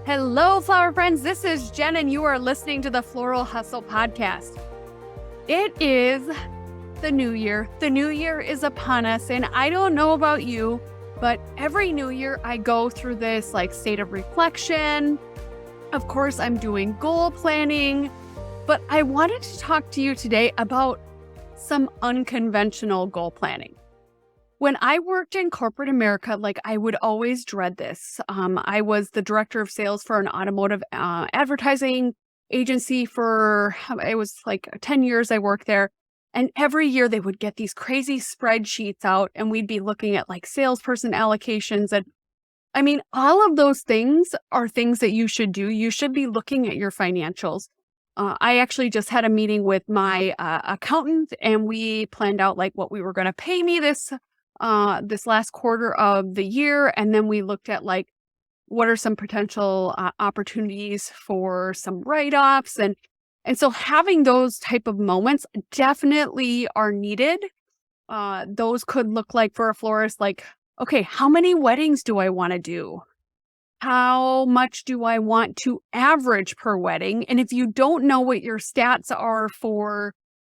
Hello, flower friends. This is Jen, and you are listening to the Floral Hustle podcast. It is the new year. The new year is upon us, and I don't know about you, but every new year I go through this state of reflection. Of course, I'm doing goal planning, but I wanted to talk to you today about some unconventional goal planning. When I worked in corporate America, I would always dread this. I was the director of sales for an automotive advertising agency it was 10 years I worked there. And every year they would get these crazy spreadsheets out and we'd be looking at salesperson allocations. And I mean, all of those things are things that you should do. You should be looking at your financials. I actually just had a meeting with my accountant and we planned out what we were going to pay me this last quarter of the year. And then we looked at what are some potential opportunities for some write-offs. And so having those type of moments definitely are needed. Those could look like for a florist, okay, how many weddings do I want to do? How much do I want to average per wedding? And if you don't know what your stats are for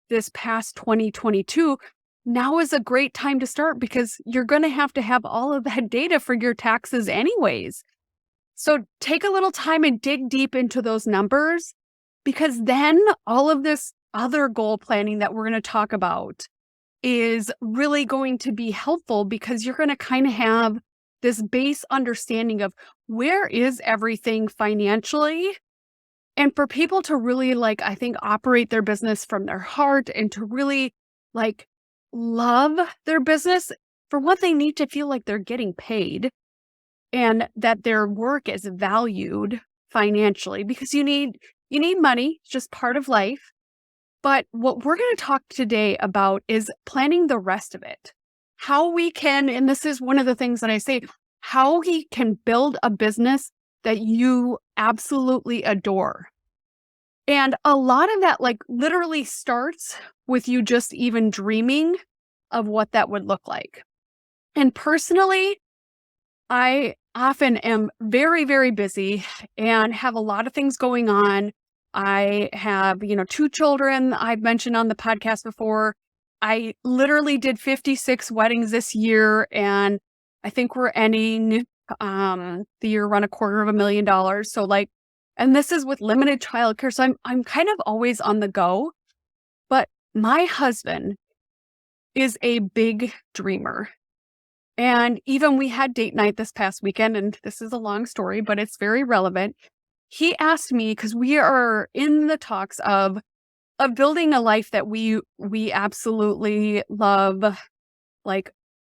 this past 2022, now is a great time to start because you're going to have all of that data for your taxes anyways. So take a little time and dig deep into those numbers because then all of this other goal planning that we're going to talk about is really going to be helpful because you're going to kind of have this base understanding of where is everything financially. And for people to really I think operate their business from their heart and to really love their business, for what they need to feel like they're getting paid and that their work is valued financially because you need money. It's just part of life. But what we're going to talk today about is planning the rest of it. How we can, and this is one of the things that I say, how we can build a business that you absolutely adore. And a lot of that literally starts with you just even dreaming of what that would look like. And personally, I often am very, very busy and have a lot of things going on. I have, 2 children I've mentioned on the podcast before. I literally did 56 weddings this year, and I think we're ending the year around $250,000. So and this is with limited childcare. So I'm kind of always on the go. But my husband is a big dreamer. And even we had date night this past weekend, and this is a long story, but it's very relevant. He asked me, because we are in the talks of building a life that we absolutely love,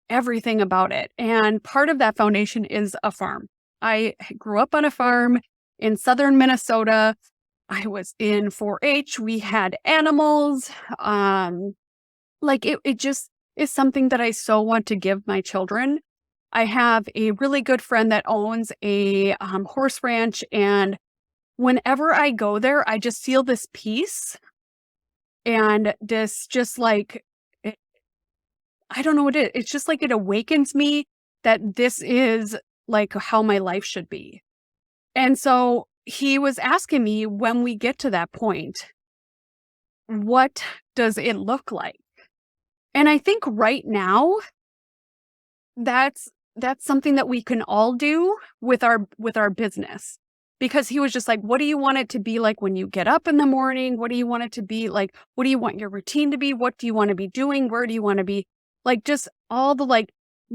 everything about it. And part of that foundation is a farm. I grew up on a farm in southern Minnesota. I was in 4-H. We had animals. It just is something that I so want to give my children. I have a really good friend that owns a horse ranch. And whenever I go there, I just feel this peace. And this just I don't know what it is. It's just it awakens me that this is how my life should be. And so he was asking me when we get to that point, what does it look like? And I think right now, that's something that we can all do with our business. Because he was just what do you want it to be like when you get up in the morning? What do you want it to be like? What do you want your routine to be? What do you want to be doing? Where do you want to be? Just all the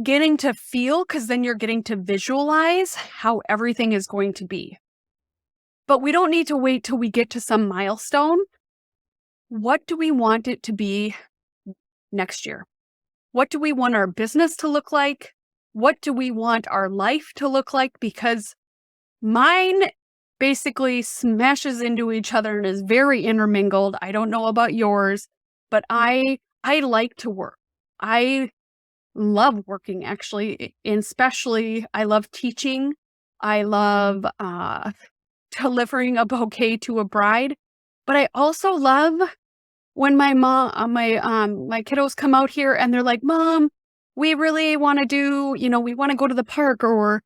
getting to feel, because then you're getting to visualize how everything is going to be. But we don't need to wait till we get to some milestone. What do we want it to be next year? What do we want our business to look like? What do we want our life to look like? Because mine basically smashes into each other and is very intermingled. I don't know about yours, but I like to work. I love working, actually, and especially I love teaching. I love delivering a bouquet to a bride, but I also love when my kiddos come out here and they're like, "Mom, we really want to we want to go to the park," or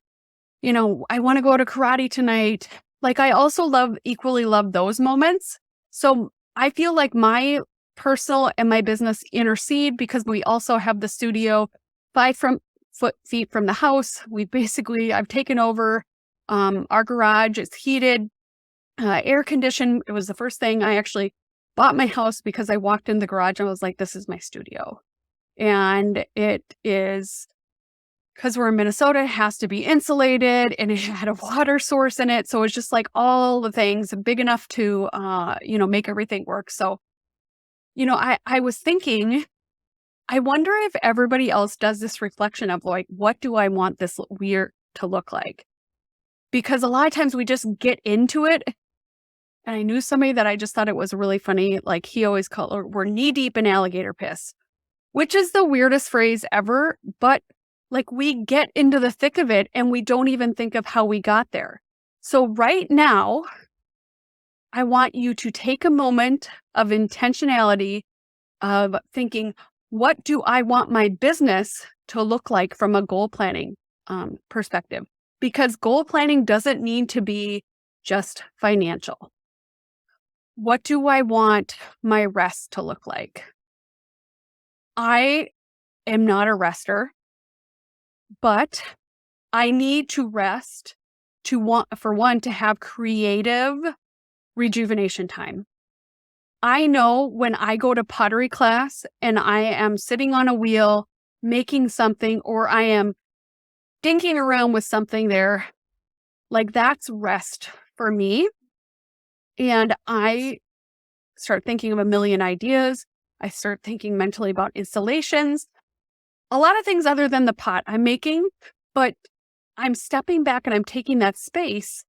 I want to go to karate tonight. Like I also equally love those moments. So I feel like my personal and my business intercede because we also have the studio 5 feet from the house. I've taken over. Our garage is heated, air conditioned. It was the first thing I actually bought my house because I walked in the garage and I was like, this is my studio. And it is, because we're in Minnesota, it has to be insulated and it had a water source in it. So it's just like all the things big enough to, make everything work. So, I was thinking, I wonder if everybody else does this reflection of like, what do I want this weird to look like? Because a lot of times we just get into it. And I knew somebody that I just thought it was really funny. Like he always called, we're knee deep in alligator piss, which is the weirdest phrase ever. But like we get into the thick of it and we don't even think of how we got there. So right now, I want you to take a moment of intentionality of thinking, what do I want my business to look like from a goal planning perspective? Because goal planning doesn't need to be just financial. What do I want my rest to look like? I am not a rester, but I need to rest to have creative rejuvenation time. I know when I go to pottery class and I am sitting on a wheel making something or I am dinking around with something there, like that's rest for me. And I start thinking of a million ideas. I start thinking mentally about installations, a lot of things other than the pot I'm making, but I'm stepping back and I'm taking that space.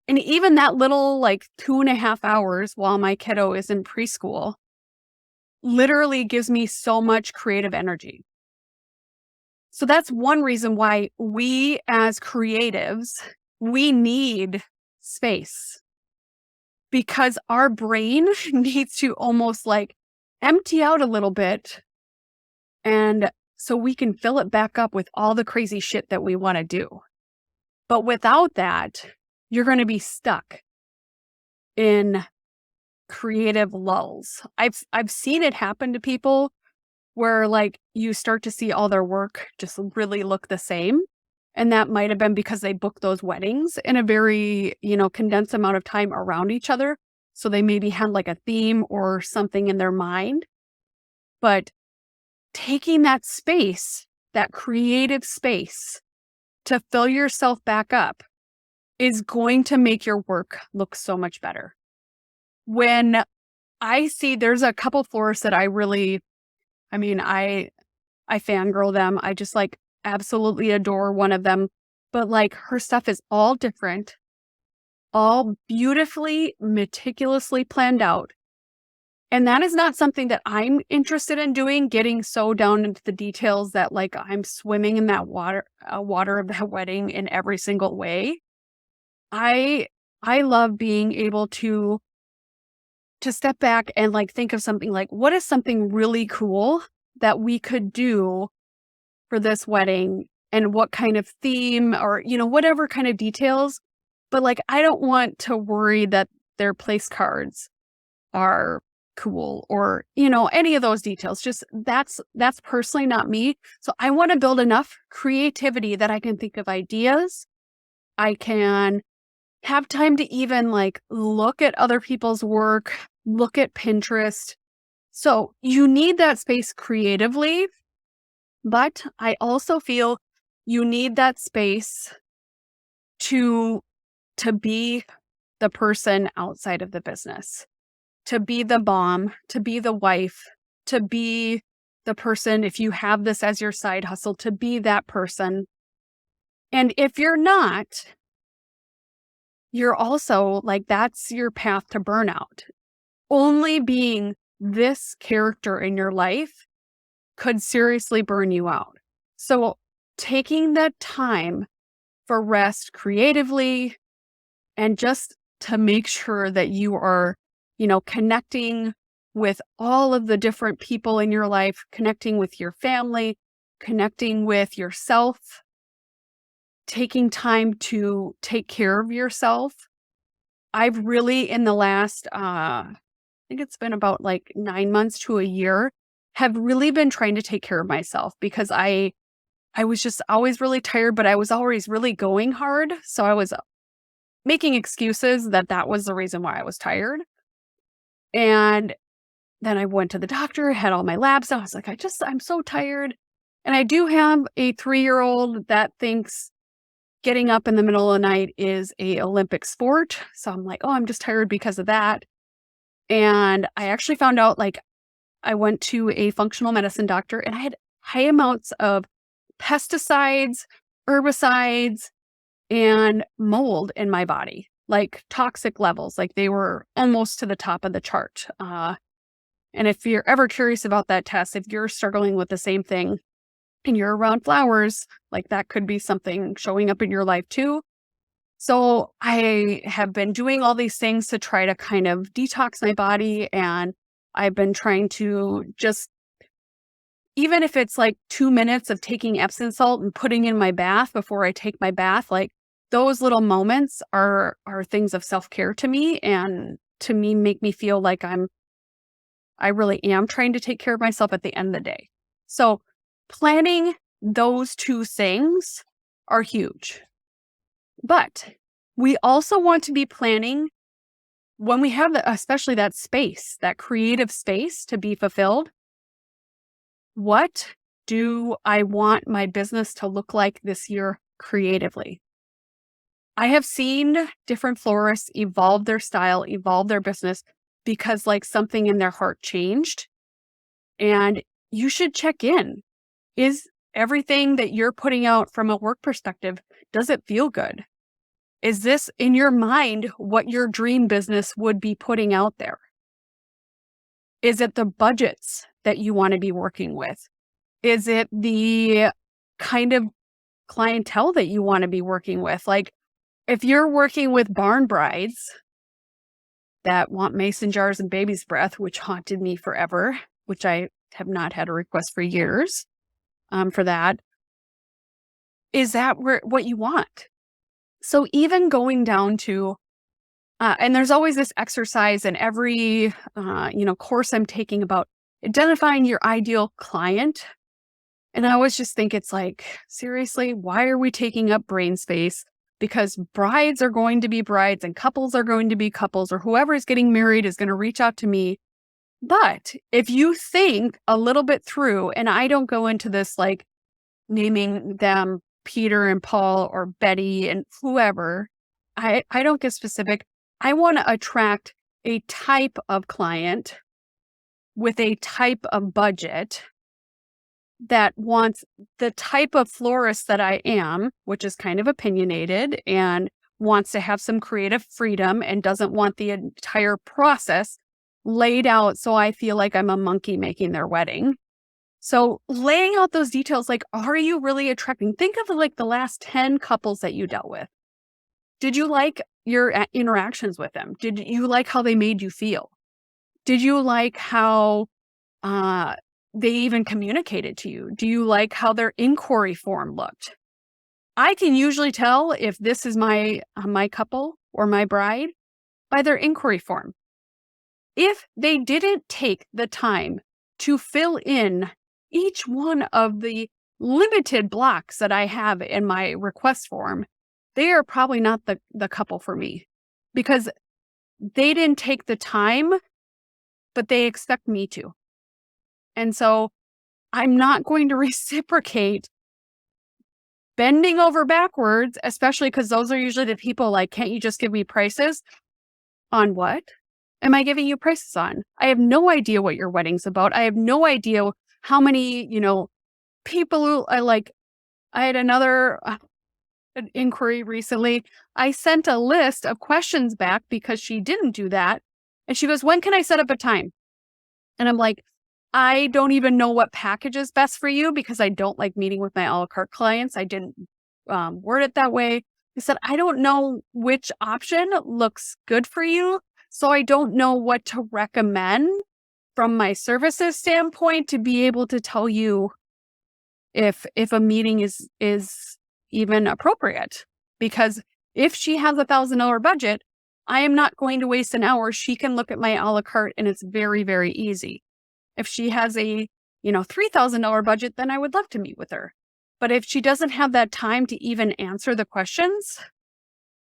And even that little like 2.5 hours while my kiddo is in preschool literally gives me so much creative energy. So that's one reason why we as creatives, we need space because our brain needs to almost like empty out a little bit. And so we can fill it back up with all the crazy shit that we want to do. But without that, you're going to be stuck in creative lulls. I've seen it happen to people where like you start to see all their work just really look the same. And that might have been because they booked those weddings in a very, condensed amount of time around each other. So they maybe had like a theme or something in their mind. But taking that space, that creative space to fill yourself back up is going to make your work look so much better. When I see there's a couple florists that I fangirl them. I just like absolutely adore one of them. But like her stuff is all different, all beautifully, meticulously planned out. And that is not something that I'm interested in doing, getting so down into the details that like I'm swimming in that water of that wedding in every single way. I love being able to step back and like think of something like, what is something really cool that we could do for this wedding and what kind of theme or, whatever kind of details. But like, I don't want to worry that their place cards are cool or, any of those details. Just that's personally not me. So I want to build enough creativity that I can think of ideas. I can have time to even like look at other people's work, look at Pinterest. So you need that space creatively, but I also feel you need that space to be the person outside of the business, to be the mom, to be the wife, to be the person, if you have this as your side hustle, to be that person. And if you're not, you're also like, that's your path to burnout. Only being this character in your life could seriously burn you out. So taking that time for rest creatively and just to make sure that you are, connecting with all of the different people in your life, connecting with your family, connecting with yourself, taking time to take care of yourself. I've really in the last, I think it's been about like 9 months to a year, have really been trying to take care of myself because I was just always really tired, but I was always really going hard. So I was making excuses that that was the reason why I was tired. And then I went to the doctor, had all my labs. I was like, I'm so tired. And I do have a 3-year-old that thinks getting up in the middle of the night is a Olympic sport. So I'm like, oh, I'm just tired because of that. And I actually found out like I went to a functional medicine doctor and I had high amounts of pesticides, herbicides, and mold in my body, like toxic levels, like they were almost to the top of the chart. And if you're ever curious about that test, if you're struggling with the same thing and you're around flowers, like that could be something showing up in your life too. So I have been doing all these things to try to kind of detox my body. And I've been trying to just, even if it's like 2 minutes of taking Epsom salt and putting in my bath before I take my bath, like those little moments are things of self-care to me and to me make me feel like I really am trying to take care of myself at the end of the day. So planning those two things are huge. But we also want to be planning when we have especially that space, that creative space to be fulfilled. What do I want my business to look like this year creatively? I have seen different florists evolve their style, evolve their business because like something in their heart changed. And you should check in. Is everything that you're putting out from a work perspective, does it feel good? Is this in your mind what your dream business would be putting out there? Is it the budgets that you want to be working with? Is it the kind of clientele that you want to be working with? Like if you're working with barn brides that want mason jars and baby's breath, which haunted me forever, which I have not had a request for years for that, is that what you want? So even going down to, and there's always this exercise in every, course I'm taking about identifying your ideal client. And I always just think it's like, seriously, why are we taking up brain space? Because brides are going to be brides and couples are going to be couples, or whoever is getting married is going to reach out to me. But if you think a little bit through, and I don't go into this like naming them Peter and Paul or Betty and whoever, I don't get specific. I want to attract a type of client with a type of budget that wants the type of florist that I am, which is kind of opinionated and wants to have some creative freedom and doesn't want the entire process laid out so I feel like I'm a monkey making their wedding. So laying out those details, like, are you really attracting? Think of like the last 10 couples that you dealt with. Did you like your interactions with them? Did you like how they made you feel? Did you like how they even communicated to you? Do you like how their inquiry form looked? I can usually tell if this is my couple or my bride by their inquiry form. If they didn't take the time to fill in each one of the limited blocks that I have in my request form, they are probably not the couple for me because they didn't take the time, but they expect me to. And so I'm not going to reciprocate bending over backwards, especially because those are usually the people like, can't you just give me prices? On what am I giving you prices on? I have no idea what your wedding's about. I have no idea how many, people I had another an inquiry recently. I sent a list of questions back because she didn't do that. And she goes, when can I set up a time? And I'm like, I don't even know what package is best for you because I don't like meeting with my a la carte clients. I didn't word it that way. I said, I don't know which option looks good for you. So I don't know what to recommend from my services standpoint to be able to tell you if a meeting is even appropriate, because if she has $1,000 budget, I am not going to waste an hour. She can look at my a la carte and it's very, very easy. If she has a, $3,000 budget, then I would love to meet with her. But if she doesn't have that time to even answer the questions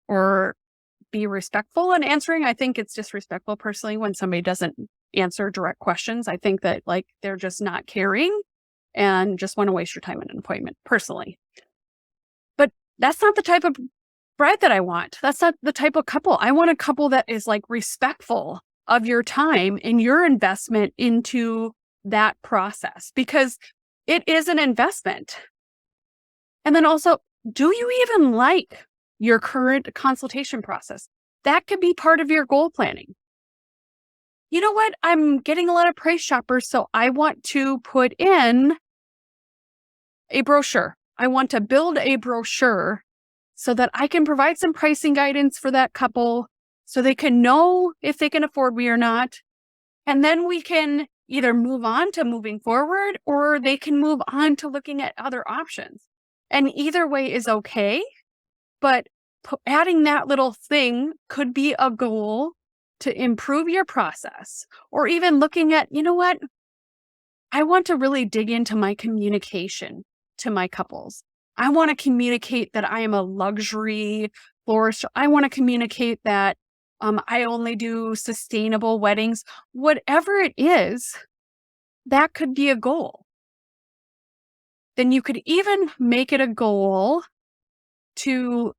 or be respectful in answering, I think it's disrespectful personally when somebody doesn't answer direct questions. I think that they're just not caring and just want to waste your time in an appointment personally. But that's not the type of bride that I want. That's not the type of couple. I want a couple that is respectful of your time and your investment into that process, because it is an investment. And then also, do you even like your current consultation process? That could be part of your goal planning. You know what? I'm getting a lot of price shoppers, so I want to put in a brochure. I want to build a brochure so that I can provide some pricing guidance for that couple so they can know if they can afford me or not. And then we can either move on to moving forward, or they can move on to looking at other options. And either way is okay. But adding that little thing could be a goal to improve your process, or even looking at, you know what? I want to really dig into my communication to my couples. I want to communicate that I am a luxury florist. I want to communicate that I only do sustainable weddings. Whatever it is, that could be a goal. Then you could even make it a goal to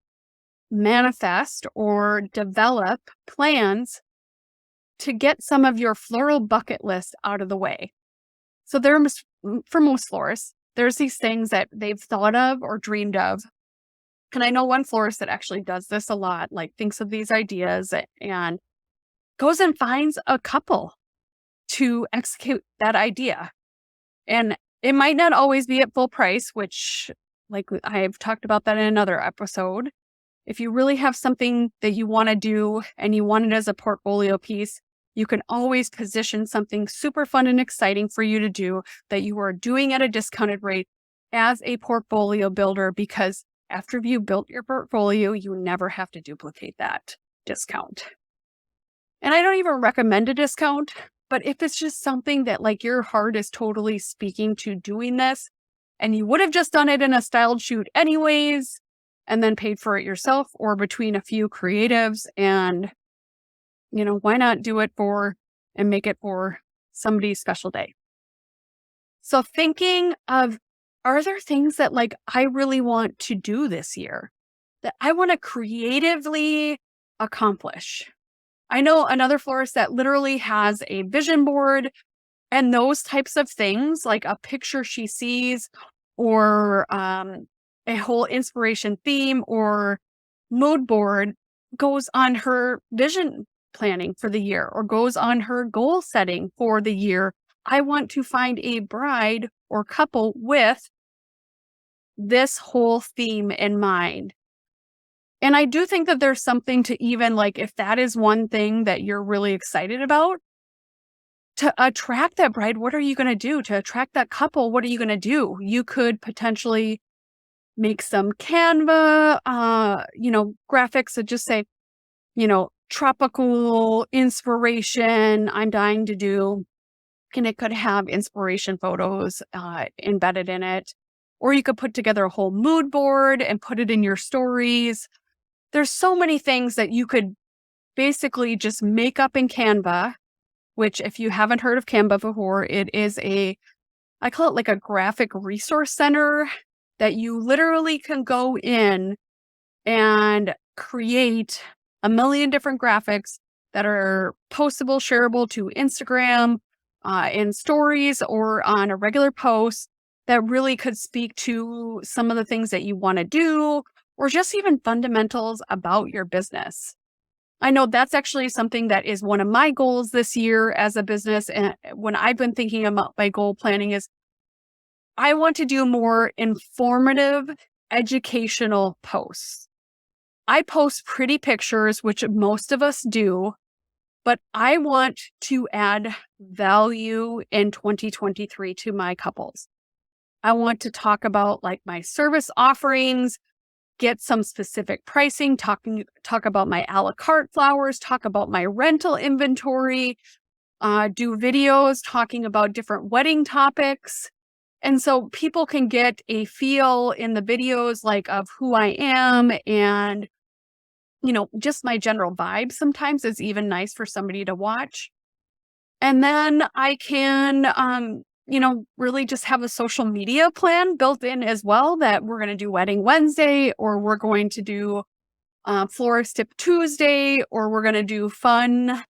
manifest or develop plans to get some of your floral bucket list out of the way. So for most florists, there's these things that they've thought of or dreamed of. And I know one florist that actually does this a lot, thinks of these ideas and goes and finds a couple to execute that idea. And it might not always be at full price, which I've talked about that in another episode. If you really have something that you want to do and you want it as a portfolio piece, you can always position something super fun and exciting for you to do that you are doing at a discounted rate as a portfolio builder, because after you've built your portfolio, you never have to duplicate that discount. And I don't even recommend a discount, but if it's just something that your heart is totally speaking to doing this, and you would have just done it in a styled shoot anyways, and then paid for it yourself or between a few creatives, and why not do it and make it for somebody's special day? So thinking of, are there things that I really want to do this year that I want to creatively accomplish? I know another florist that literally has a vision board, and those types of things, like a picture she sees, or a whole inspiration theme or mood board, goes on her vision planning for the year or goes on her goal setting for the year. I want to find a bride or couple with this whole theme in mind. And I do think that there's something to even if that is one thing that you're really excited about, to attract that bride, what are you going to do? To attract that couple, what are you going to do? You could potentially make some Canva, graphics that just say, tropical inspiration, I'm dying to do. And it could have inspiration photos embedded in it. Or you could put together a whole mood board and put it in your stories. There's so many things that you could basically just make up in Canva, which, if you haven't heard of Canva before, it is I call it a graphic resource center that you literally can go in and create a million different graphics that are postable, shareable to Instagram, in stories, or on a regular post that really could speak to some of the things that you want to do, or just even fundamentals about your business. I know that's actually something that is one of my goals this year as a business. And when I've been thinking about my goal planning, is I want to do more informative, educational posts. I post pretty pictures, which most of us do, but I want to add value in 2023 to my couples. I want to talk about my service offerings, get some specific pricing, talk about my a la carte flowers, talk about my rental inventory, do videos talking about different wedding topics. And so people can get a feel in the videos like of who I am and, just my general vibe sometimes is even nice for somebody to watch. And then I can, really just have a social media plan built in as well that we're going to do Wedding Wednesday or we're going to do Florist Tip Tuesday or we're going to do Fun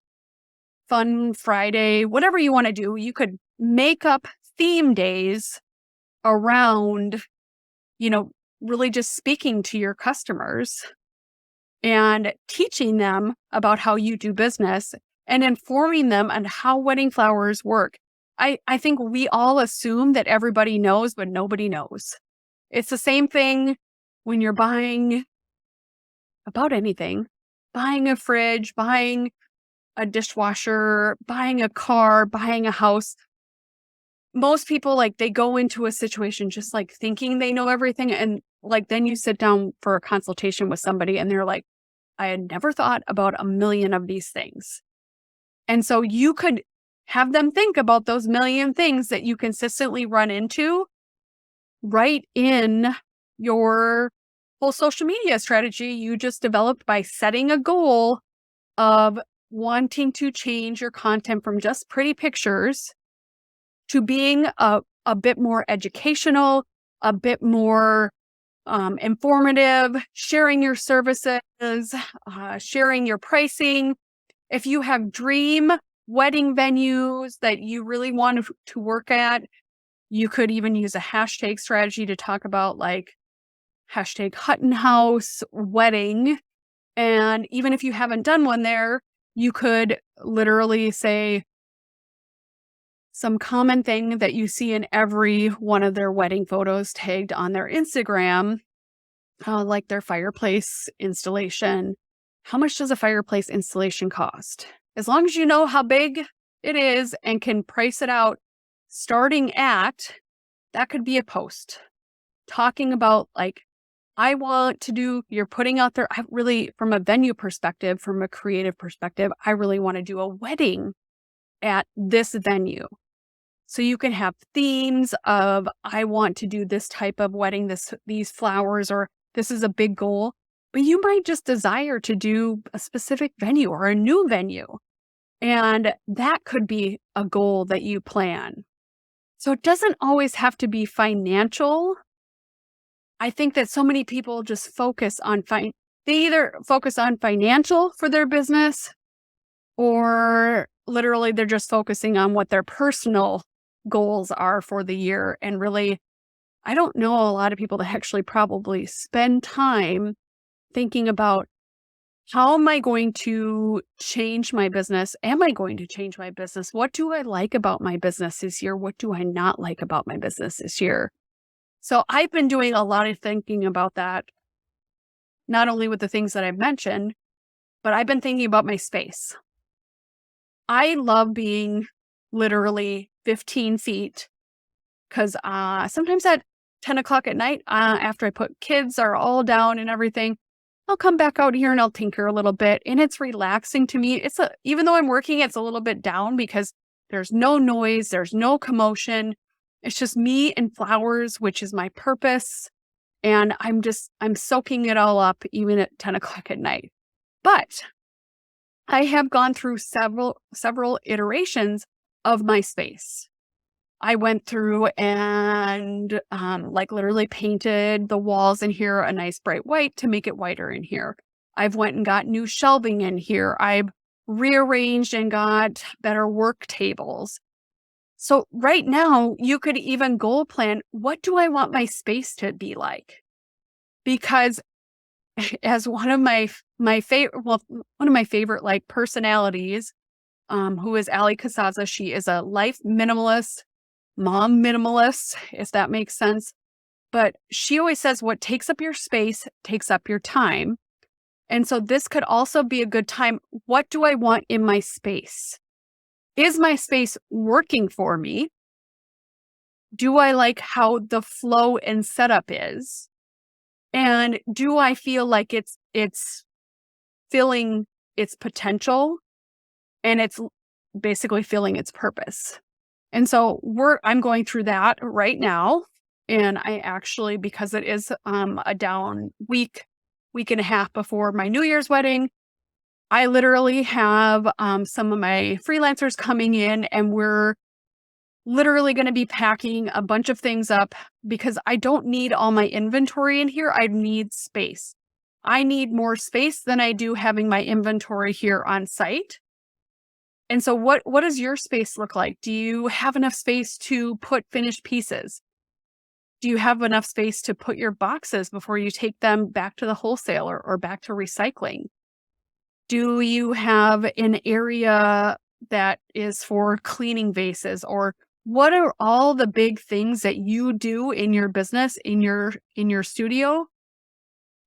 Friday, whatever you want to do. You could make up theme days around, really just speaking to your customers and teaching them about how you do business and informing them on how wedding flowers work. I think we all assume that everybody knows, but nobody knows. It's the same thing when you're buying about anything, buying a fridge, buying a dishwasher, buying a car, buying a house. Most people they go into a situation just thinking they know everything. And then you sit down for a consultation with somebody and they're like, I had never thought about a million of these things. And so you could have them think about those million things that you consistently run into right in your whole social media strategy you just developed by setting a goal of wanting to change your content from just pretty pictures to being a bit more educational, a bit more informative, sharing your services, sharing your pricing. If you have dream wedding venues that you really want to work at, you could even use a hashtag strategy to talk about hashtag Hutton House wedding. And even if you haven't done one there, you could literally say some common thing that you see in every one of their wedding photos tagged on their Instagram, like their fireplace installation. How much does a fireplace installation cost? As long as you know how big it is and can price it out starting at, that could be a post talking about I want to do, you're putting out there, I really, from a venue perspective, from a creative perspective, I really want to do a wedding at this venue. So you can have themes of, I want to do this type of wedding, these flowers, or this is a big goal, but you might just desire to do a specific venue or a new venue. And that could be a goal that you plan. So it doesn't always have to be financial. I think that so many people just focus on they either focus on financial for their business or literally they're just focusing on what their personal goals are for the year. And really, I don't know a lot of people that actually probably spend time thinking about how am I going to change my business? Am I going to change my business? What do I like about my business this year? What do I not like about my business this year? So I've been doing a lot of thinking about that, not only with the things that I've mentioned, but I've been thinking about my space. I love being literally 15 feet because sometimes at 10 o'clock at night, after I put kids are all down and everything, I'll come back out here and I'll tinker a little bit and it's relaxing to me. Even though I'm working, it's a little bit down because there's no noise, there's no commotion. It's just me and flowers, which is my purpose. And I'm soaking it all up even at 10 o'clock at night. But I have gone through several iterations of my space. I went through and literally painted the walls in here a nice bright white to make it whiter in here. I've went and got new shelving in here. I've rearranged and got better work tables. So right now you could even goal plan, what do I want my space to be like? Because as one of my favorite personalities, who is Allie Casazza, she is a life minimalist, mom minimalist, if that makes sense. But she always says what takes up your space takes up your time. And so this could also be a good time. What do I want in my space? Is my space working for me? Do I like how the flow and setup is? And do I feel like it's filling its potential and it's basically filling its purpose? And so I'm going through that right now. And I actually, because it is a down week and a half before my New Year's wedding, I literally have some of my freelancers coming in, and we're literally going to be packing a bunch of things up because I don't need all my inventory in here. I need space. I need more space than I do having my inventory here on site. And so what does your space look like? Do you have enough space to put finished pieces? Do you have enough space to put your boxes before you take them back to the wholesaler or back to recycling? Do you have an area that is for cleaning vases, or what are all the big things that you do in your business, in your studio?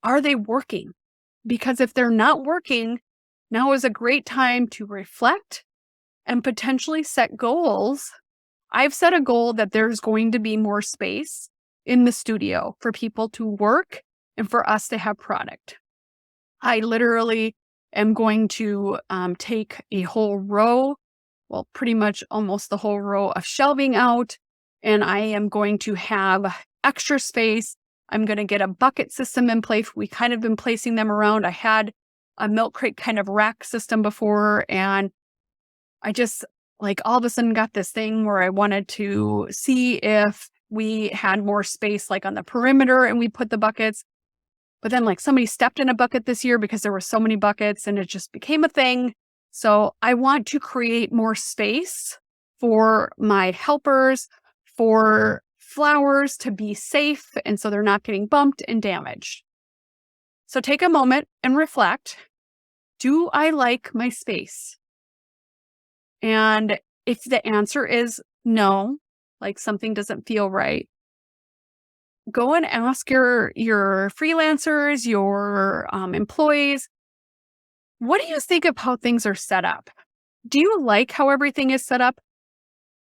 Are they working? Because if they're not working, now is a great time to reflect and potentially set goals. I've set a goal that there's going to be more space in the studio for people to work and for us to have product. I literally am going to take a whole row, well, pretty much almost the whole row of shelving out, and I am going to have extra space. I'm going to get a bucket system in place. We kind of been placing them around. I had a milk crate kind of rack system before, and I just like all of a sudden got this thing where I wanted to see if we had more space like on the perimeter and we put the buckets. But then like somebody stepped in a bucket this year because there were so many buckets and it just became a thing. So I want to create more space for my helpers, for flowers to be safe, and so they're not getting bumped and damaged. So take a moment and reflect. Do I like my space? And if the answer is no, like something doesn't feel right, go and ask your freelancers, your employees, what do you think of how things are set up? Do you like how everything is set up?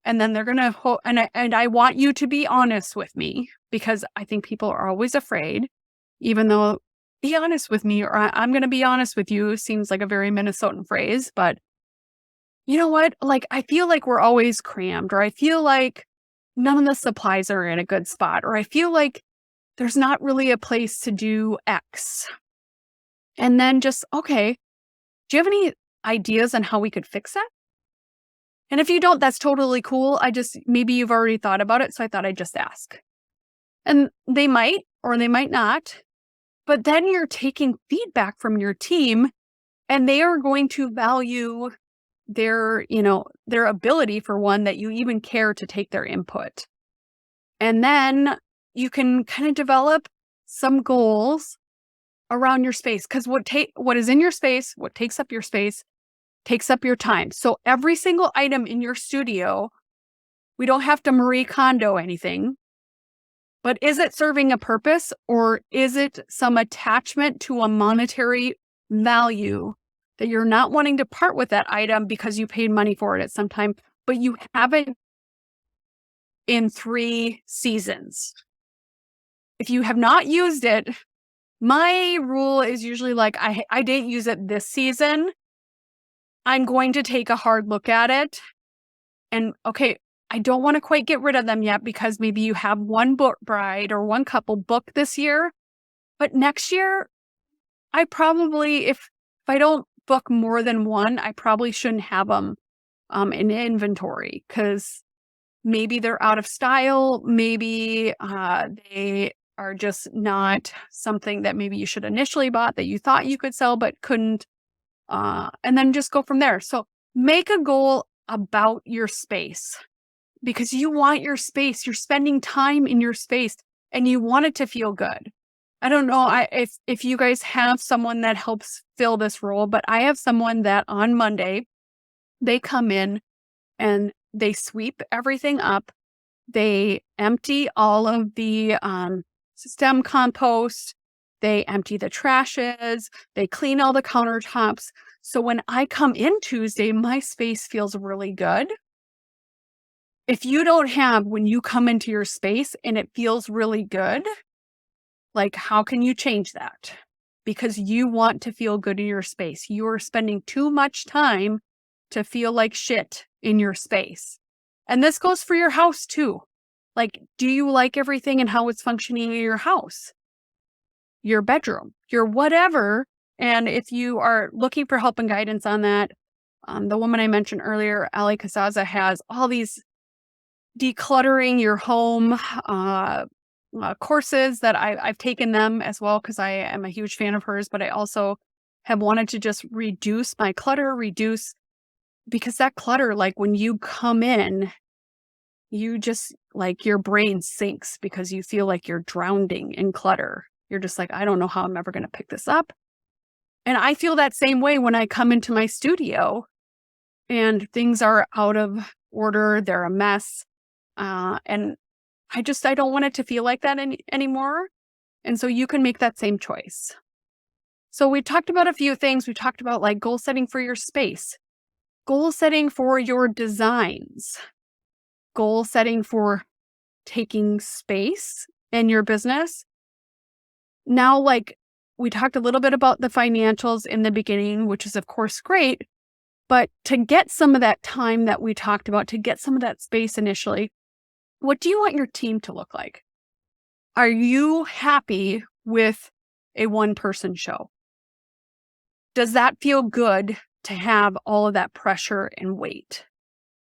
And then they're gonna and I want you to be honest with me, because I think people are always afraid, even though be honest with me, or I'm gonna be honest with you seems like a very Minnesotan phrase, but you know what? Like, I feel like we're always crammed, or I feel like none of the supplies are in a good spot, or I feel like there's not really a place to do X. And then just, okay, do you have any ideas on how we could fix that? And if you don't, that's totally cool. Maybe you've already thought about it. So I thought I'd just ask. And they might, or they might not. But then you're taking feedback from your team, and they are going to value their ability, for one, that you even care to take their input. And then you can kind of develop some goals around your space, because what is in your space, what takes up your space, takes up your time. So every single item in your studio, we don't have to Marie Kondo anything, but is it serving a purpose, or is it some attachment to a monetary value that you're not wanting to part with that item because you paid money for it at some time, but you haven't in 3 seasons? If you have not used it, my rule is usually like, I didn't use it this season. I'm going to take a hard look at it. And okay, I don't want to quite get rid of them yet, because maybe you have one bride or one couple book this year. But next year, I probably, if I don't book more than one, I probably shouldn't have them in inventory, because maybe they're out of style. Maybe they are just not something that maybe you should initially bought that you thought you could sell but couldn't. And then just go from there. So make a goal about your space, because you want your space. You're spending time in your space and you want it to feel good. I don't know if you guys have someone that helps fill this role, but I have someone that on Monday, they come in and they sweep everything up. They empty all of the stem compost. They empty the trashes. They clean all the countertops. So when I come in Tuesday, my space feels really good. If you don't have, when you come into your space and it feels really good, Like, how can you change that? Because you want to feel good in your space. You're spending too much time to feel like shit in your space. And this goes for your house too. Like, do you like everything and how it's functioning in your house, your bedroom, your whatever? And if you are looking for help and guidance on that, the woman I mentioned earlier, Allie Casazza, has all these decluttering your home courses that I've taken them as well because I am a huge fan of hers, but I also have wanted to just reduce my clutter, because that clutter, like when you come in, you just like your brain sinks because you feel like you're drowning in clutter. You're just like, I don't know how I'm ever going to pick this up. And I feel that same way when I come into my studio and things are out of order, they're a mess. And I don't want it to feel like that anymore. And so you can make that same choice. So we talked about a few things. We talked about like goal setting for your space, goal setting for your designs, goal setting for taking space in your business. Now, like we talked a little bit about the financials in the beginning, which is of course great, but to get some of that time that we talked about, to get some of that space initially, what do you want your team to look like? Are you happy with a one-person show? Does that feel good to have all of that pressure and weight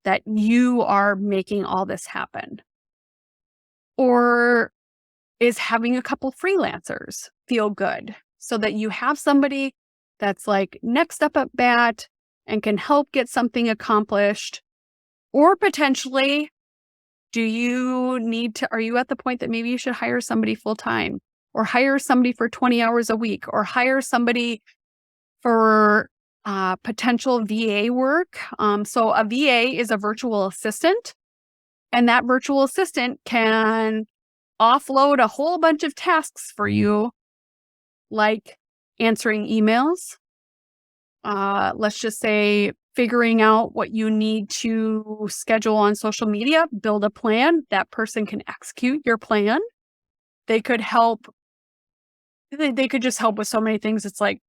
that you are making all this happen? Or is having a couple freelancers feel good so that you have somebody that's like next up at bat and can help get something accomplished? Or potentially, are you at the point that maybe you should hire somebody full time, or hire somebody for 20 hours a week, or hire somebody for potential VA work? So a VA is a virtual assistant, and that virtual assistant can offload a whole bunch of tasks for you, like answering emails. Let's just say figuring out what you need to schedule on social media, build a plan. That person can execute your plan. They could help. They could just help with so many things. It's like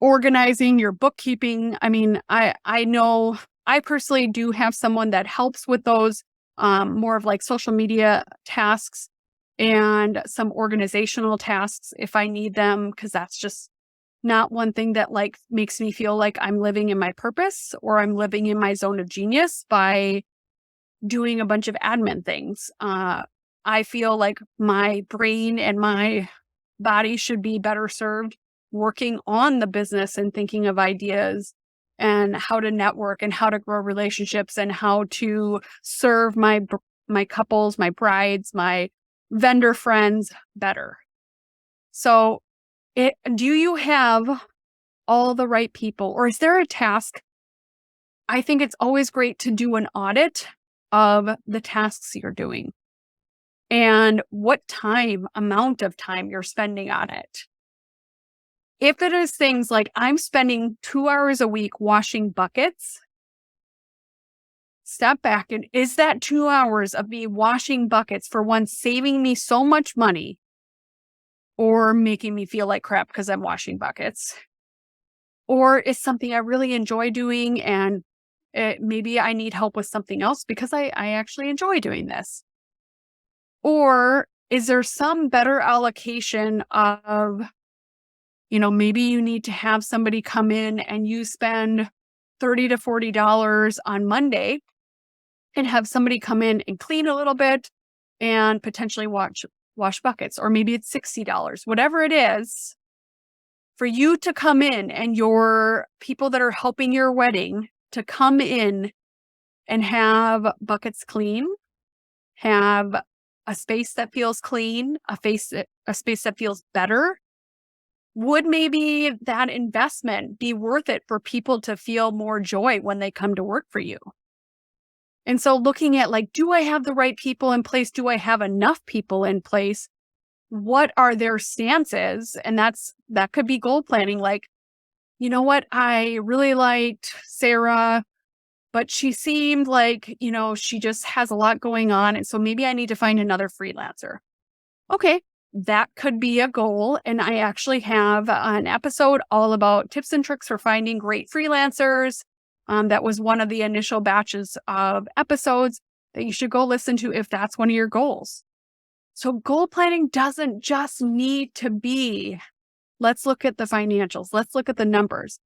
organizing your bookkeeping. I mean, I know I personally do have someone that helps with those more of like social media tasks and some organizational tasks if I need them, because that's just not one thing that like makes me feel like I'm living in my purpose or I'm living in my zone of genius by doing a bunch of admin things. I feel like my brain and my body should be better served working on the business and thinking of ideas and how to network and how to grow relationships and how to serve my couples, my brides, my vendor friends better. So do you have all the right people, or is there a task? I think it's always great to do an audit of the tasks you're doing and what amount of time you're spending on it. If it is things like I'm spending 2 hours a week washing buckets, step back, and is that 2 hours of me washing buckets, for one, saving me so much money or making me feel like crap because I'm washing buckets? Or is something I really enjoy doing and maybe I need help with something else because I actually enjoy doing this? Or is there some better allocation of, maybe you need to have somebody come in and you spend $30 to $40 on Monday and have somebody come in and clean a little bit and potentially wash buckets, or maybe it's $60, whatever it is, for you to come in and your people that are helping your wedding to come in and have buckets clean, have a space that feels clean, a space that feels better. Would maybe that investment be worth it for people to feel more joy when they come to work for you? And so looking at like, do I have the right people in place? Do I have enough people in place? What are their stances? And that could be goal planning. Like, you know what? I really liked Sarah, but she seemed like, she just has a lot going on. And so maybe I need to find another freelancer. Okay. that could be a goal. And I actually have an episode all about tips and tricks for finding great freelancers. That was one of the initial batches of episodes that you should go listen to if that's one of your goals. So goal planning doesn't just need to be, let's look at the financials. Let's look at the numbers.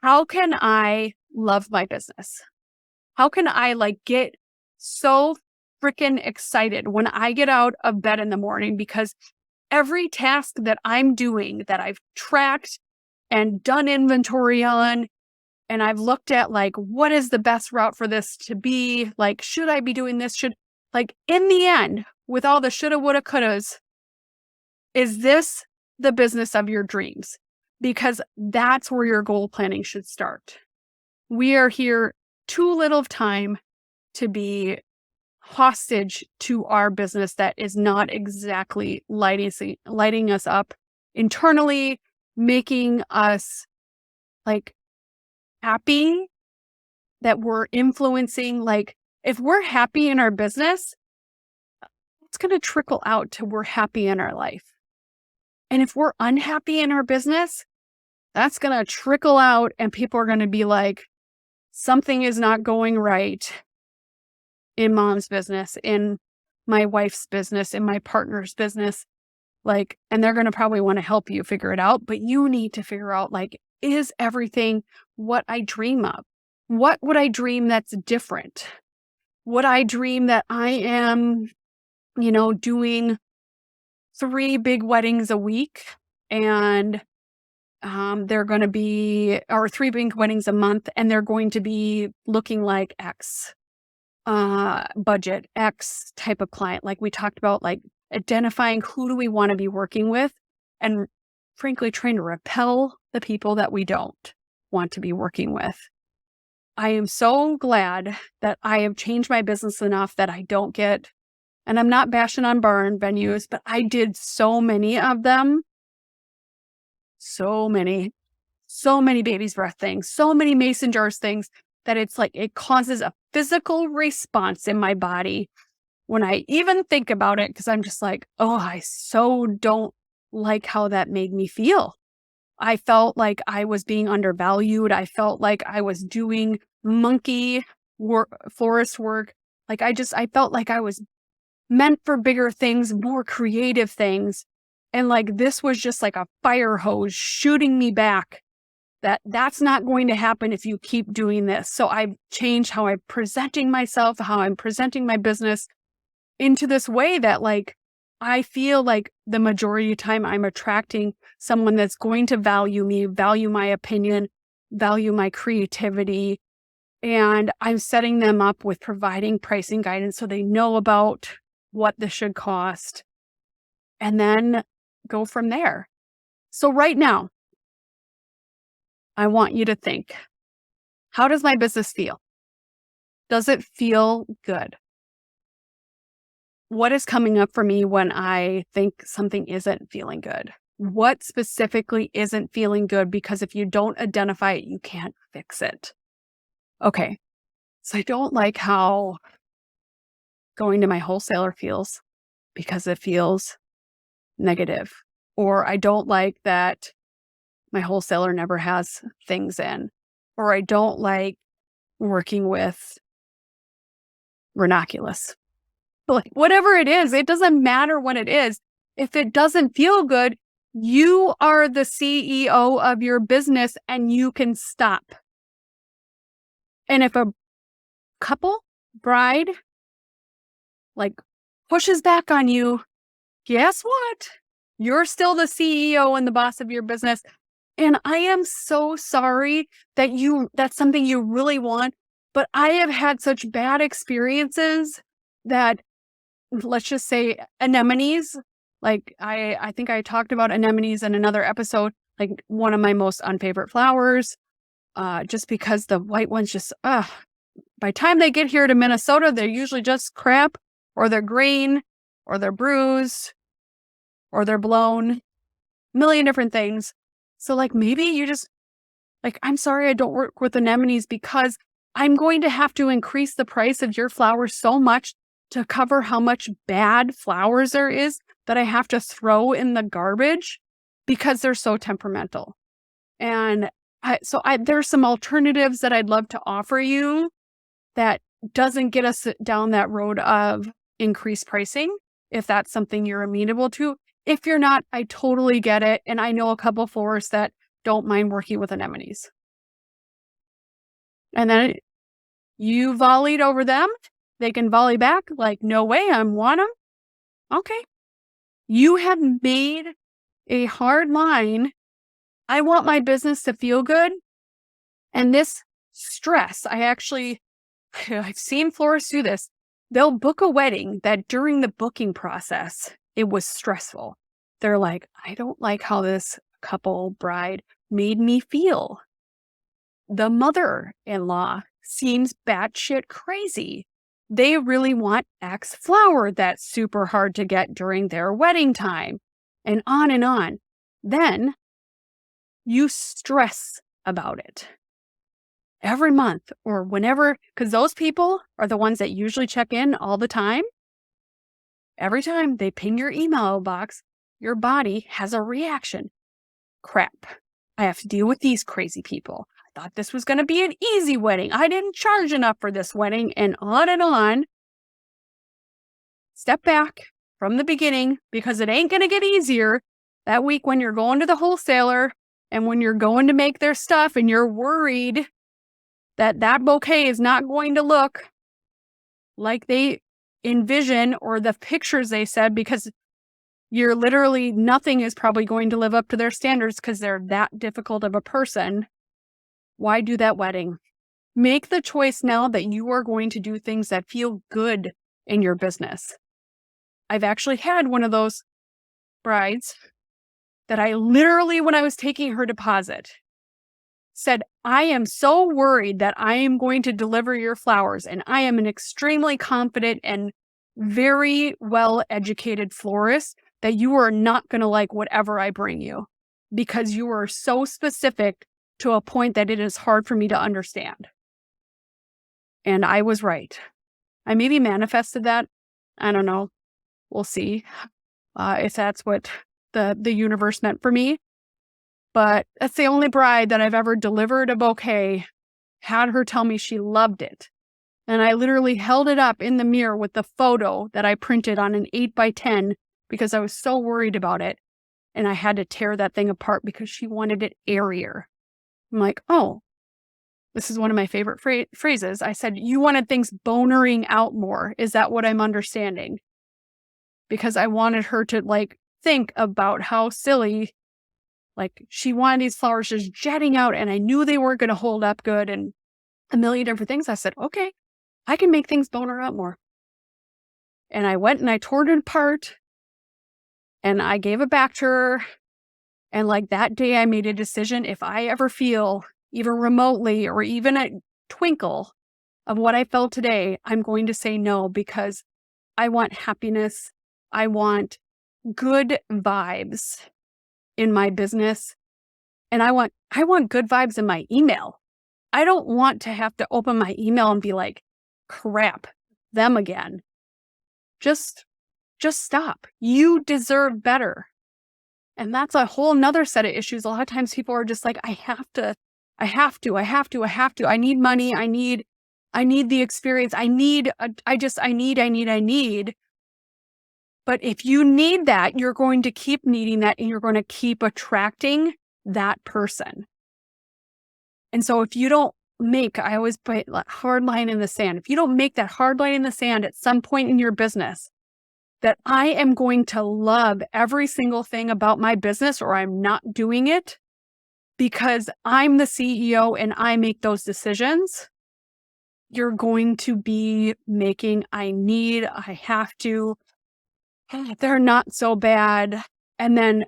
How can I love my business? How can I get so freaking excited when I get out of bed in the morning, because every task that I'm doing that I've tracked and done inventory on, and I've looked at what is the best route for this to be? Should I be doing this? In the end, with all the shoulda, woulda, couldas, is this the business of your dreams? Because that's where your goal planning should start. We are here too little of time to be hostage to our business that is not exactly lighting us up internally, making us happy, that we're influencing. If we're happy in our business, it's going to trickle out to we're happy in our life. And if we're unhappy in our business, that's going to trickle out and people are going to be like, something is not going right in mom's business, in my wife's business, in my partner's business. And they're going to probably want to help you figure it out, but you need to figure out, is everything what I dream of? What would I dream that's different? Would I dream that I am, doing 3 big weddings a week and they're going to be, or 3 big weddings a month, and they're going to be looking like X budget, X type of client. We talked about, identifying who do we want to be working with, and frankly, trying to repel the people that we don't want to be working with. I am so glad that I have changed my business enough that I don't get, and I'm not bashing on barn venues, but I did so many of them. So many baby's breath things, so many mason jars things, that it's it causes a physical response in my body when I even think about it, because I'm just I so don't like how that made me feel. I felt like I was being undervalued. I felt like I was doing monkey work, florist work. I felt like I was meant for bigger things, more creative things. And this was just a fire hose shooting me back. That's not going to happen if you keep doing this. So I've changed how I'm presenting myself, how I'm presenting my business into this way that I feel like the majority of the time I'm attracting someone that's going to value me, value my opinion, value my creativity. And I'm setting them up with providing pricing guidance so they know about what this should cost, and then go from there. So right now, I want you to think, how does my business feel? Does it feel good? What is coming up for me when I think something isn't feeling good? What specifically isn't feeling good? Because if you don't identify it, you can't fix it. Okay, so I don't like how going to my wholesaler feels, because it feels negative. Or I don't like that my wholesaler never has things in. Or I don't like working with Renoculus. Whatever it is, it doesn't matter what it is. If it doesn't feel good, you are the CEO of your business and you can stop. And if a bride, pushes back on you, guess what? You're still the CEO and the boss of your business. And I am so sorry that that's something you really want, but I have had such bad experiences that, let's just say, anemones. I think I talked about anemones in another episode, one of my most unfavorite flowers, just because the white ones just, by the time they get here to Minnesota, they're usually just crap, or they're green, or they're bruised, or they're blown, a million different things. So maybe you just, I'm sorry I don't work with anemones, because I'm going to have to increase the price of your flowers so much to cover how much bad flowers there is, that I have to throw in the garbage because they're so temperamental. And there's some alternatives that I'd love to offer you that doesn't get us down that road of increased pricing, if that's something you're amenable to. If you're not, I totally get it. And I know a couple florists that don't mind working with anemones. And then you volleyed over them. They can volley back like, no way, I want them. Okay. You have made a hard line. I want my business to feel good. And this stress, I've seen florists do this. They'll book a wedding that during the booking process, it was stressful. They're like, I don't like how this bride made me feel. The mother-in-law seems batshit crazy. They really want X flower that's super hard to get during their wedding time, and on and on. Then you stress about it every month or whenever, because those people are the ones that usually check in all the time. Every time they ping your email box, your body has a reaction. Crap, I have to deal with these crazy people. I thought this was going to be an easy wedding. I didn't charge enough for this wedding, and on and on. Step back from the beginning, because it ain't going to get easier that week when you're going to the wholesaler and when you're going to make their stuff and you're worried that that bouquet is not going to look like they envision or the pictures they said, because you're literally, nothing is probably going to live up to their standards because they're that difficult of a person. Why do that wedding? Make the choice now that you are going to do things that feel good in your business. I've actually had one of those brides that I literally, when I was taking her deposit, said, I am so worried that I am going to deliver your flowers, and I am an extremely confident and very well-educated florist, that you are not going to like whatever I bring you, because you are so specific to a point that it is hard for me to understand. And I was right. I maybe manifested that. I don't know. We'll see if that's what the universe meant for me. But that's the only bride that I've ever delivered a bouquet, had her tell me she loved it. And I literally held it up in the mirror with the photo that I printed on an 8x10 because I was so worried about it. And I had to tear that thing apart because she wanted it airier. I'm like, oh, this is one of my favorite phrases. I said, you wanted things bonering out more. Is that what I'm understanding? Because I wanted her to think about how silly, she wanted these flowers just jetting out, and I knew they weren't going to hold up good and a million different things. I said, okay, I can make things boner out more. And I went and I tore it apart and I gave it back to her. And that day I made a decision, if I ever feel even remotely or even a twinkle of what I felt today, I'm going to say no, because I want happiness. I want good vibes in my business. And I want good vibes in my email. I don't want to have to open my email and be like, crap, them again. Just stop. You deserve better. And that's a whole nother set of issues. A lot of times people are just like, I have to. I need money. I need the experience. I need. But if you need that, you're going to keep needing that, and you're going to keep attracting that person. And so if you don't I always put a hard line in the sand. If you don't make that hard line in the sand at some point in your business, that I am going to love every single thing about my business, or I'm not doing it because I'm the CEO and I make those decisions, you're going to be making I have to, they're not so bad, and then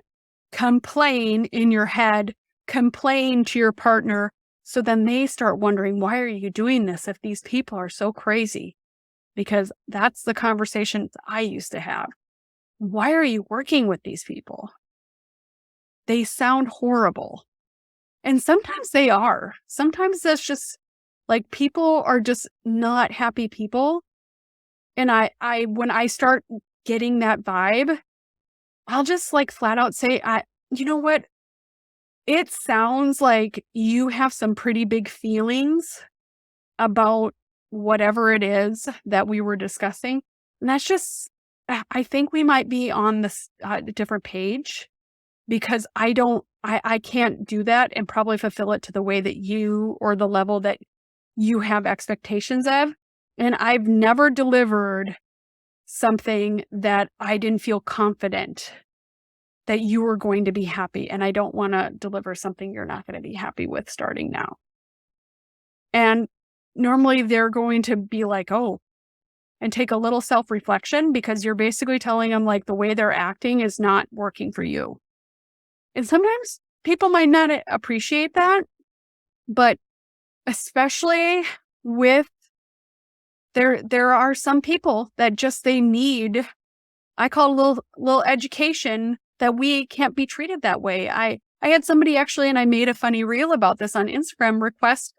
complain in your head, complain to your partner. So then they start wondering, why are you doing this if these people are so crazy? Because that's the conversations I used to have. Why are you working with these people? They sound horrible. And sometimes they are. Sometimes that's just people are just not happy people. And I when I start getting that vibe, I'll just like flat out say, you know what? It sounds like you have some pretty big feelings about whatever it is that we were discussing. And that's just, I think we might be on this different page because I can't do that and probably fulfill it to the way that you or the level that you have expectations of. And I've never delivered something that I didn't feel confident that you were going to be happy. And I don't want to deliver something you're not going to be happy with starting now. And normally they're going to be like, oh, and take a little self reflection because you're basically telling them like the way they're acting is not working for you. And sometimes people might not appreciate that, but especially with there are some people that just they need, I call it a little education that we can't be treated that way. I had somebody actually, and I made a funny reel about this on Instagram, request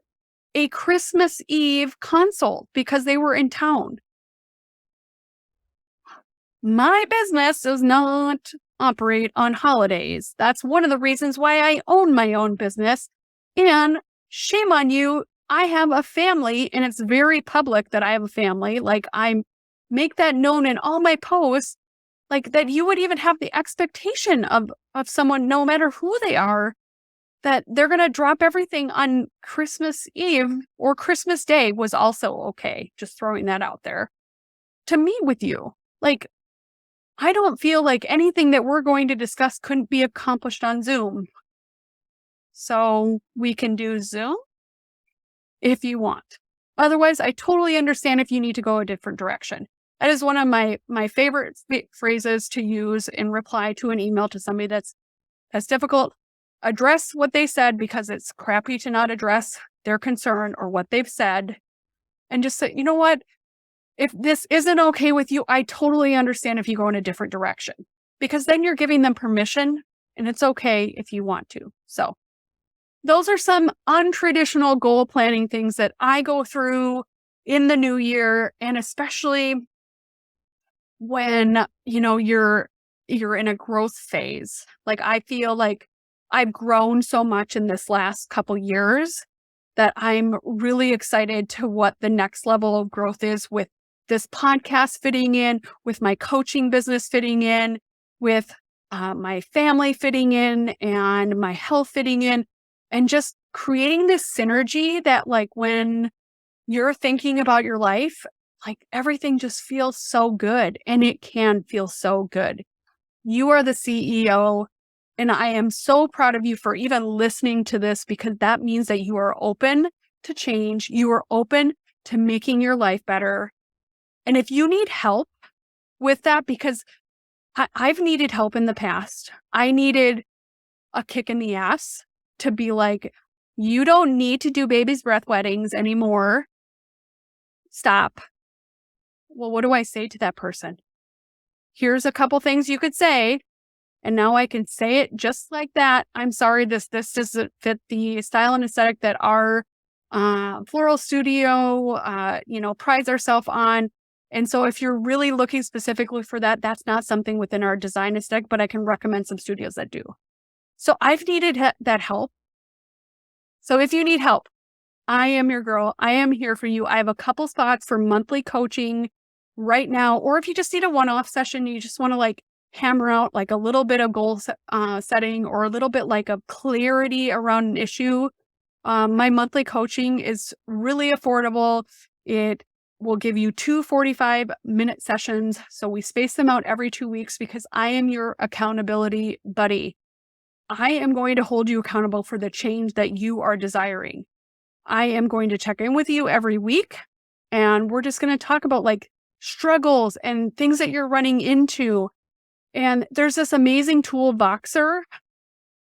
a Christmas Eve consult because they were in town. My business does not operate on holidays. That's one of the reasons why I own my own business. And shame on you, I have a family, and it's very public that I have a family. Like I make that known in all my posts, like that you would even have the expectation of someone, no matter who they are, that they're going to drop everything on Christmas Eve or Christmas Day was also okay. Just throwing that out there to meet with you. Like, I don't feel like anything that we're going to discuss couldn't be accomplished on Zoom. So we can do Zoom if you want. Otherwise, I totally understand if you need to go a different direction. That is one of my favorite phrases to use in reply to an email to somebody that's difficult. Address what they said because it's crappy to not address their concern or what they've said. And just say, you know what? If this isn't okay with you, I totally understand if you go in a different direction. Because then you're giving them permission and it's okay if you want to. So those are some untraditional goal planning things that I go through in the new year, and especially when, you're in a growth phase. Like I feel like I've grown so much in this last couple years that I'm really excited to what the next level of growth is with this podcast fitting in, with my coaching business fitting in, with my family fitting in, and my health fitting in, and just creating this synergy that like when you're thinking about your life, like everything just feels so good, and it can feel so good. You are the CEO, and I am so proud of you for even listening to this because that means that you are open to change. You are open to making your life better. And if you need help with that, because I've needed help in the past, I needed a kick in the ass to be like, you don't need to do baby's breath weddings anymore. Stop. Well, what do I say to that person? Here's a couple things you could say. And now I can say it just like that. I'm sorry, this doesn't fit the style and aesthetic that our floral studio, prides ourselves on. And so if you're really looking specifically for that, that's not something within our design aesthetic, but I can recommend some studios that do. So I've needed that help. So if you need help, I am your girl. I am here for you. I have a couple spots for monthly coaching right now. Or if you just need a one-off session, you just want to like hammer out like a little bit of goal setting or a little bit like of clarity around an issue. My monthly coaching is really affordable. It will give you 2 45-minute sessions. So we space them out every 2 weeks because I am your accountability buddy. I am going to hold you accountable for the change that you are desiring. I am going to check in with you every week, and we're just going to talk about like struggles and things that you're running into. And there's this amazing tool, Voxer.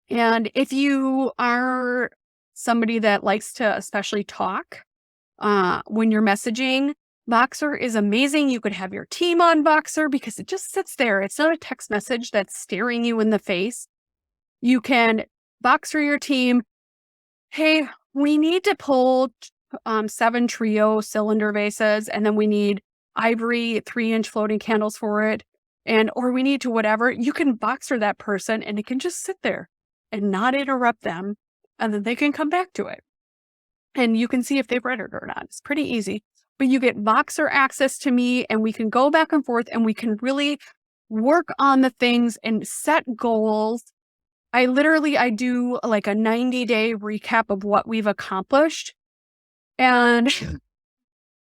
And if you are somebody that likes to especially talk when you're messaging, Voxer is amazing. You could have your team on Voxer because it just sits there. It's not a text message that's staring you in the face. You can Voxer your team. Hey, we need to pull 7 trio cylinder vases, and then we need ivory 3-inch floating candles for it. or we need to whatever, you can Voxer that person and it can just sit there and not interrupt them. And then they can come back to it. And you can see if they've read it or not. It's pretty easy. But you get Voxer access to me and we can go back and forth and we can really work on the things and set goals. I do like a 90-day recap of what we've accomplished. And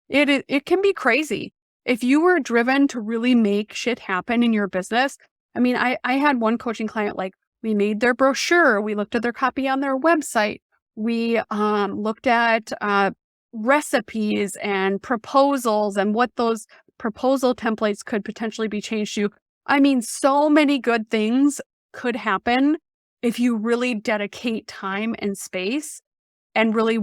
it can be crazy. If you were driven to really make shit happen in your business, I mean, I had one coaching client, like we made their brochure, we looked at their copy on their website, we looked at recipes and proposals and what those proposal templates could potentially be changed to. I mean, so many good things could happen if you really dedicate time and space and really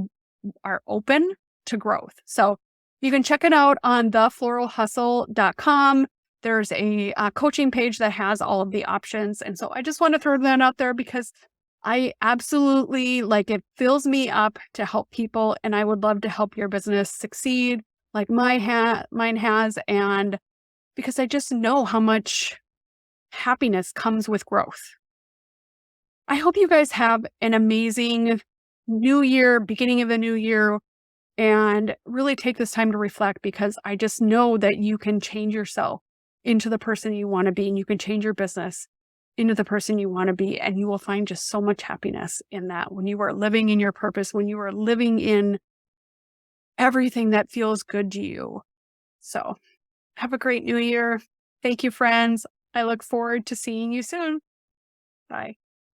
are open to growth. So you can check it out on thefloralhustle.com. There's a coaching page that has all of the options. And so I just want to throw that out there because I absolutely it fills me up to help people. And I would love to help your business succeed like mine has. And because I just know how much happiness comes with growth. I hope you guys have an amazing new year, beginning of the new year, and really take this time to reflect because I just know that you can change yourself into the person you want to be, and you can change your business into the person you want to be. And you will find just so much happiness in that when you are living in your purpose, when you are living in everything that feels good to you. So have a great new year. Thank you, friends. I look forward to seeing you soon. Bye.